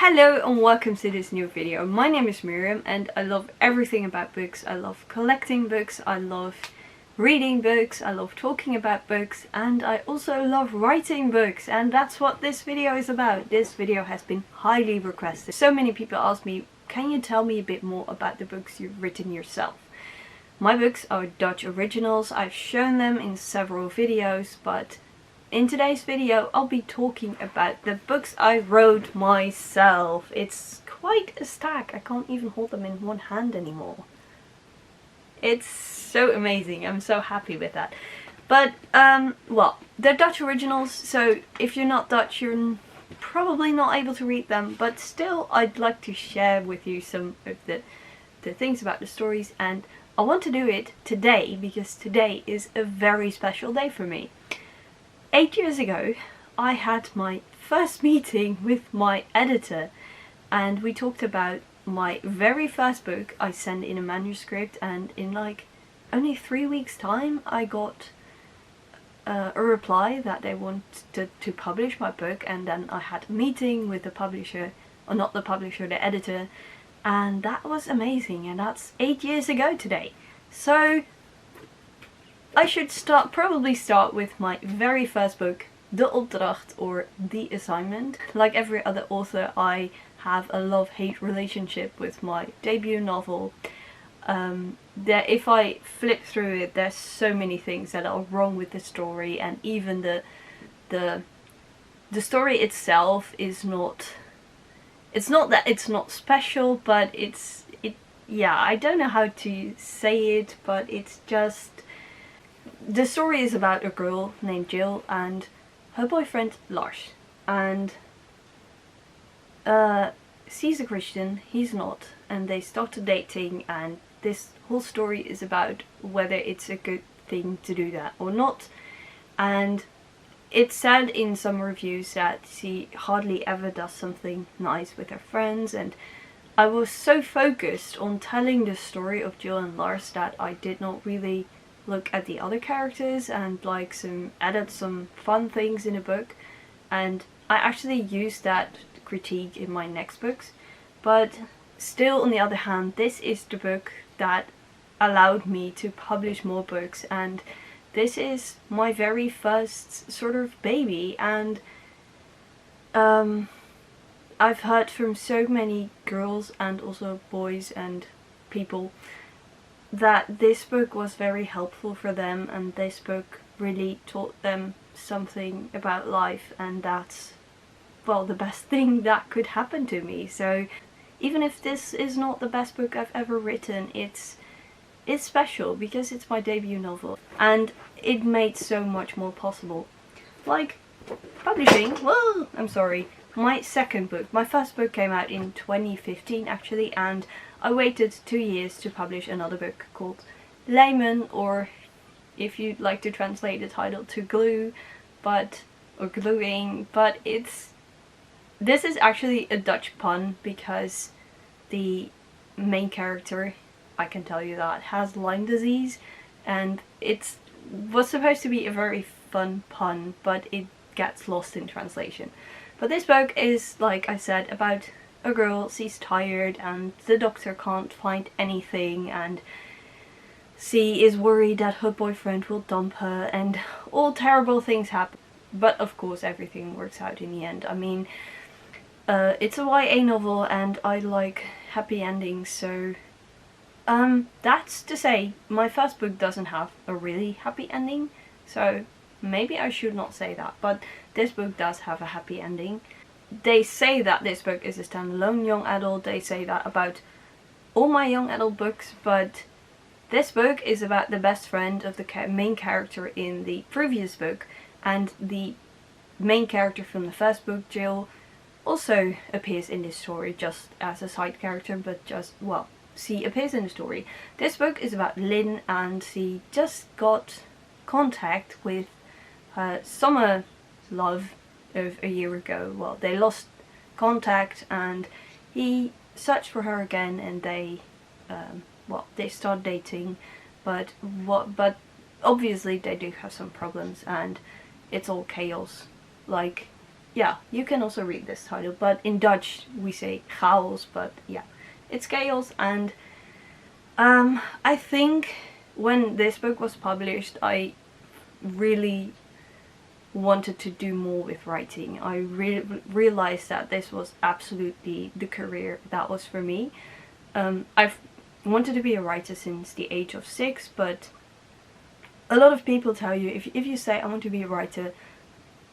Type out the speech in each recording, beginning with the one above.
Hello and welcome to this new video. My name is Miriam and I love everything about books. I love collecting books, I love reading books, I love talking about books, and I also love writing books, and that's what this video is about. This video has been highly requested. So many people ask me, can you tell me a bit more about the books you've written yourself? My books are Dutch originals. I've shown them in several videos, but in today's video I'll be talking about the books I wrote myself. It's quite a stack. I can't even hold them in one hand anymore. It's so amazing. I'm so happy with that. But well, they're Dutch originals, so if you're not Dutch you're probably not able to read them, but still I'd like to share with you some of the things about the stories, and I want to do it today because today is a very special day for me. 8 years ago I had my first meeting with my editor, and we talked about my very first book. I sent in a manuscript, and in like only 3 weeks time I got a reply that they wanted to publish my book, and then I had a meeting with the publisher, or not the publisher, the editor, and that was amazing. And that's 8 years ago today. So I should probably start with my very first book, De Opdracht, or The Assignment. Like every other author, I have a love-hate relationship with my debut novel. If I flip through it, there's so many things that are wrong with the story, and even the story itself is not. It's not that it's not special, but yeah, I don't know how to say it, but it's just. The story is about a girl named Jill and her boyfriend Lars, and she's a Christian, he's not, and they started dating, and this whole story is about whether it's a good thing to do that or not. And it's said in some reviews that she hardly ever does something nice with her friends, and I was so focused on telling the story of Jill and Lars that I did not really look at the other characters and added some fun things in the book, and I actually used that critique in my next books. But still, on the other hand, this is the book that allowed me to publish more books, and this is my very first sort of baby. And I've heard from so many girls and also boys and people that this book was very helpful for them, and this book really taught them something about life, and that's, well, the best thing that could happen to me. So even if this is not the best book I've ever written, it's special because it's my debut novel, and it made so much more possible. Like publishing, well, I'm sorry, my second book. My first book came out in 2015 actually, and I waited 2 years to publish another book called Layman, or if you'd like to translate the title, to glue, or gluing, but this is actually a Dutch pun because the main character, I can tell you that, has Lyme disease, and it was supposed to be a very fun pun, but it gets lost in translation. But this book is, like I said, about a girl. She's tired and the doctor can't find anything, and she is worried that her boyfriend will dump her, and all terrible things happen. But of course everything works out in the end. I mean, it's a YA novel and I like happy endings, so that's to say, my first book doesn't have a really happy ending, so maybe I should not say that, but this book does have a happy ending. They say that this book is a standalone young adult. They say that about all my young adult books, but this book is about the best friend of the main character in the previous book, and the main character from the first book, Jill, also appears in this story just as a side character, but well, she appears in the story. This book is about Lynn, and she just got contact with her summer love of a year ago. Well, they lost contact and he searched for her again, and they start dating, but obviously they do have some problems and it's all chaos. Like, yeah, you can also read this title, but in Dutch we say chaos, but yeah, it's chaos. And I think when this book was published, I really wanted to do more with writing. I realized that this was absolutely the career that was for me. I've wanted to be a writer since the age of 6, but a lot of people tell you, if you say I want to be a writer,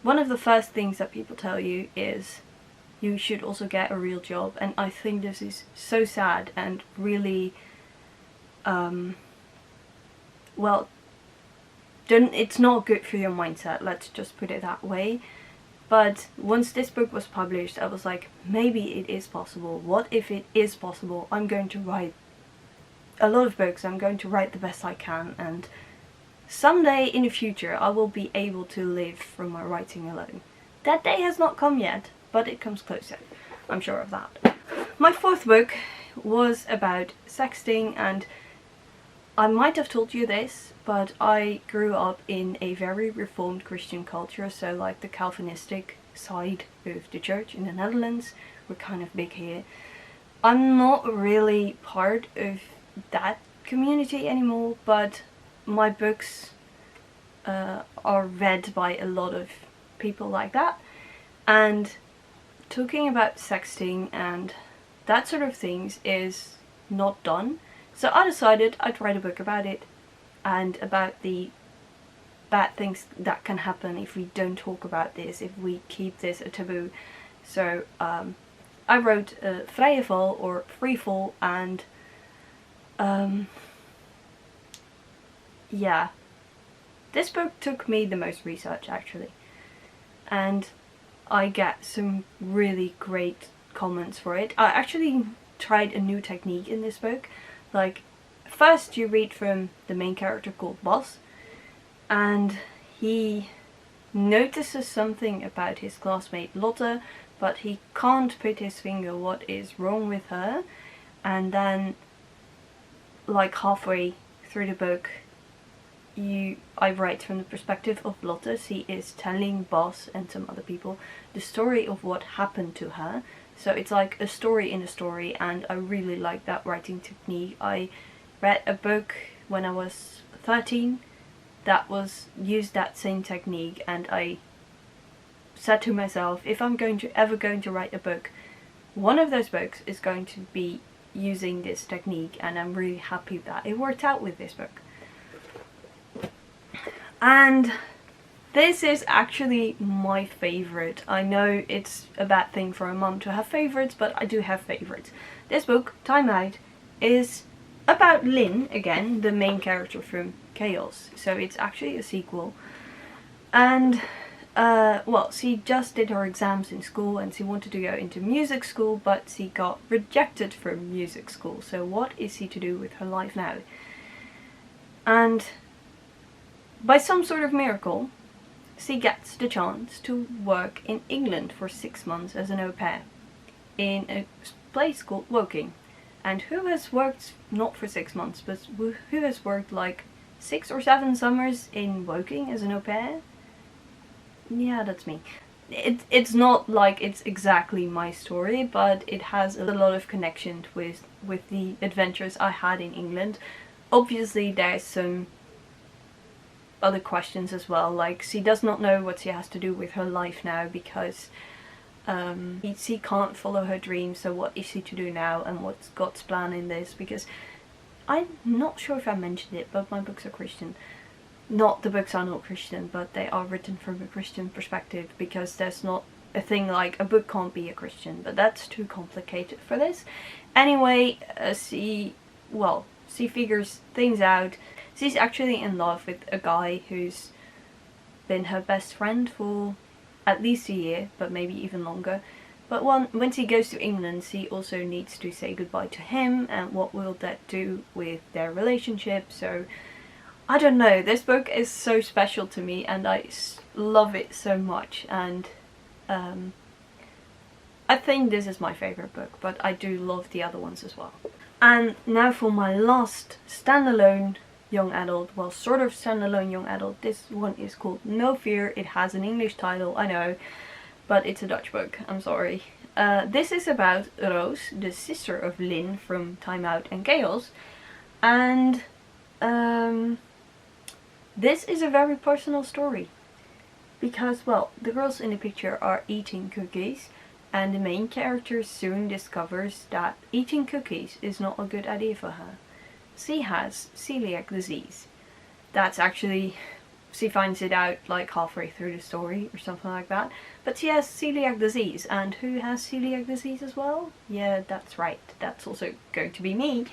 one of the first things that people tell you is you should also get a real job. And I think this is so sad and really, well, it's not good for your mindset, let's just put it that way. But once this book was published, I was like, maybe it is possible. What if it is possible? I'm going to write a lot of books, I'm going to write the best I can, and someday in the future I will be able to live from my writing alone. That day has not come yet, but it comes closer. I'm sure of that. My 4th book was about sexting, and I might have told you this, but I grew up in a very reformed Christian culture, so like the Calvinistic side of the church in the Netherlands. We're kind of big here. I'm not really part of that community anymore, but my books are read by a lot of people like that, and talking about sexting and that sort of things is not done. So I decided I'd write a book about it and about the bad things that can happen if we don't talk about this, if we keep this a taboo. So I wrote Vrije Val, or Free Fall, and yeah, this book took me the most research actually, and I get some really great comments for it. I actually tried a new technique in this book. Like, first you read from the main character called Bas, and he notices something about his classmate Lotte, but he can't put his finger what is wrong with her. And then, like halfway through the book, I write from the perspective of Lotte. She is telling Bas and some other people the story of what happened to her. So it's like a story in a story, and I really like that writing technique. I read a book when I was 13 that used that same technique, and I said to myself, if I'm ever going to write a book, one of those books is going to be using this technique, and I'm really happy that it worked out with this book. And this is actually my favorite. I know it's a bad thing for a mom to have favorites, but I do have favorites. This book, Time Out, is about Lynn, again, the main character from Chaos. So it's actually a sequel. And, well, she just did her exams in school and she wanted to go into music school, but she got rejected from music school. So what is she to do with her life now? And by some sort of miracle, she gets the chance to work in England for 6 months as an au pair in a place called Woking. And who has worked, not for 6 months, but who has worked like 6 or 7 summers in Woking as an au pair? Yeah, that's me. It's not like it's exactly my story, but it has a lot of connection with the adventures I had in England. Obviously there's some other questions as well, like she does not know what she has to do with her life now because she can't follow her dreams. So what is she to do now, and what's God's plan in this? Because I'm not sure if I mentioned it, but my books are Christian. Not the books are not Christian, but they are written from a Christian perspective, because there's not a thing like a book can't be a Christian, but that's too complicated for this. Anyway, she figures things out. She's actually in love with a guy who's been her best friend for at least a year, but maybe even longer. But when she goes to England, she also needs to say goodbye to him, and what will that do with their relationship? So I don't know, this book is so special to me and I love it so much, and I think this is my favorite book, but I do love the other ones as well. And now for my last standalone young adult, well, sort of standalone young adult. This one is called No Fear. It has an English title, I know, but it's a Dutch book, I'm sorry. This is about Roos, the sister of Lynn from Time Out and Chaos, and this is a very personal story. Because, well, the girls in the picture are eating cookies, and the main character soon discovers that eating cookies is not a good idea for her. She has celiac disease. That's actually, she finds it out like halfway through the story or something like that. But she has celiac disease, and who has celiac disease as well? Yeah, that's right, that's also going to be me.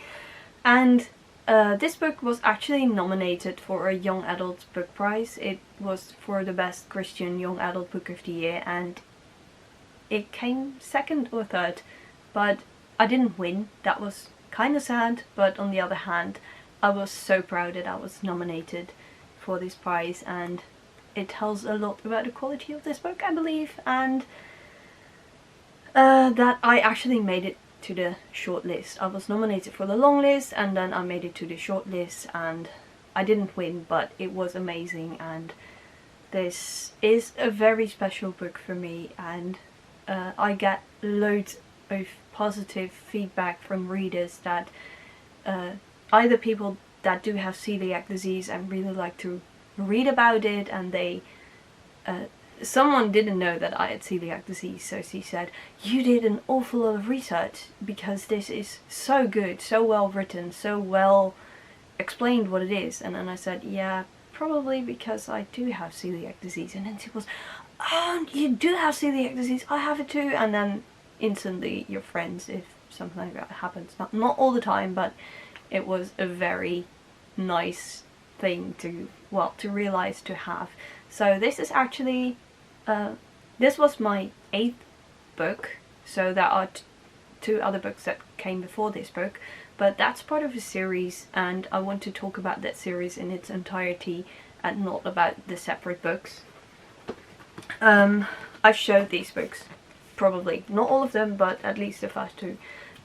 And this book was actually nominated for a Young Adult Book Prize. It was for the best Christian Young Adult Book of the Year, and it came second or third, but I didn't win. That was kind of sad, but on the other hand, I was so proud that I was nominated for this prize, and it tells a lot about the quality of this book, I believe, and that I actually made it to the short list. I was nominated for the long list, and then I made it to the short list, and I didn't win, but it was amazing, and this is a very special book for me, and I get loads of positive feedback from readers that either people that do have celiac disease and really like to read about it, and they someone didn't know that I had celiac disease, so she said, "You did an awful lot of research because this is so good, so well written, so well explained what it is." And then I said, "Yeah, probably because I do have celiac disease." And then she was, "Oh, you do have celiac disease, I have it too." And then instantly you're friends if something like that happens. Not all the time, but it was a very nice thing to, well, to realize, to have. So this is actually, this was my 8th book, so there are 2 other books that came before this book, but that's part of a series, and I want to talk about that series in its entirety and not about the separate books. I've showed these books, probably, not all of them, but at least the first 2.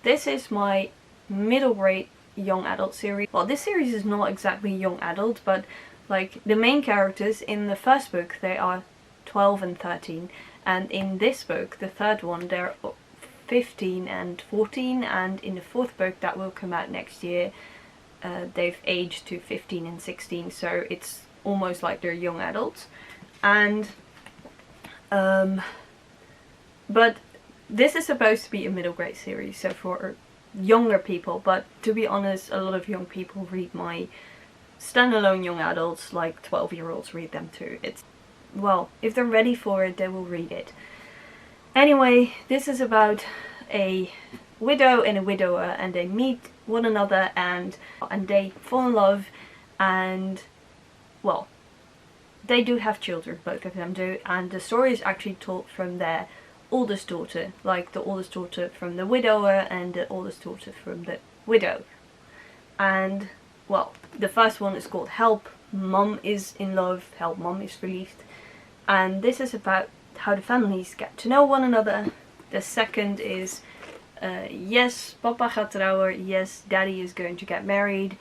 This is my middle grade young adult series. Well, this series is not exactly young adult, but like the main characters in the first book, they are 12 and 13, and in this book, the third one, they're 15 and 14, and in the 4th book that will come out next year, they've aged to 15 and 16, so it's almost like they're young adults. And but this is supposed to be a middle grade series, so for younger people, but to be honest, a lot of young people read my standalone young adults, like 12-year-olds read them too. It's, well, if they're ready for it, they will read it. Anyway, this is about a widow and a widower, and they meet one another, and they fall in love, and, well, they do have children, both of them do, and the story is actually told from their oldest daughter, like the oldest daughter from the widower and the oldest daughter from the widow. And, well, the first one is called Help, Mom is in Love, Help, Mom is Relieved. And this is about how the families get to know one another. The second is Yes, Papa gaat trouwen, yes, Daddy is going to get married.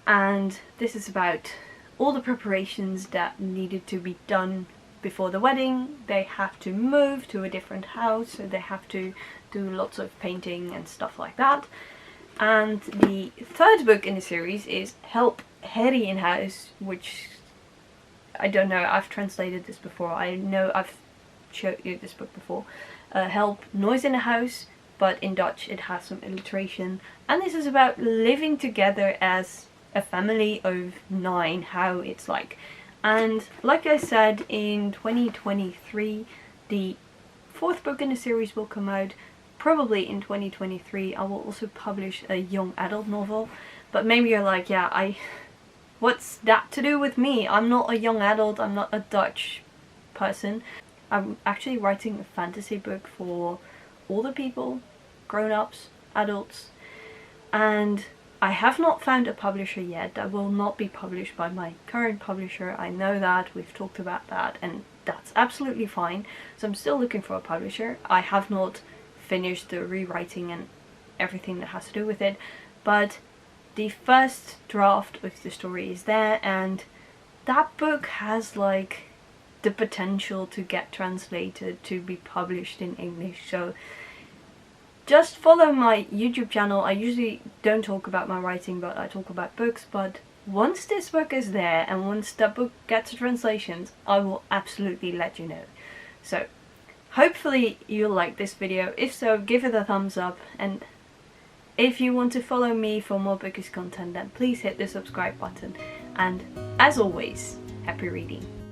And this is about all the preparations that needed to be done before the wedding. They have to move to a different house, so they have to do lots of painting and stuff like that. And the third book in the series is Help, Herrie in Huis, which I don't know, I've translated this before, I know I've showed you this book before. Help, Noise in the House, but in Dutch it has some alliteration. And this is about living together as a family of 9, how it's like. And like I said, in 2023, the 4th book in the series will come out. Probably in 2023 I will also publish a young adult novel. But maybe you're like, yeah, what's that to do with me? I'm not a young adult, I'm not a Dutch person. I'm actually writing a fantasy book for older people, grown-ups, adults, and I have not found a publisher yet. That will not be published by my current publisher. I know that, we've talked about that, and that's absolutely fine. So I'm still looking for a publisher. I have not finished the rewriting and everything that has to do with it, but the first draft of the story is there, and that book has like the potential to get translated to be published in English. So just follow my YouTube channel. I usually don't talk about my writing, but I talk about books. But once this book is there and once that book gets translations, I will absolutely let you know. So hopefully you'll like this video. If so, give it a thumbs up, and if you want to follow me for more bookish content, then please hit the subscribe button. And as always, happy reading.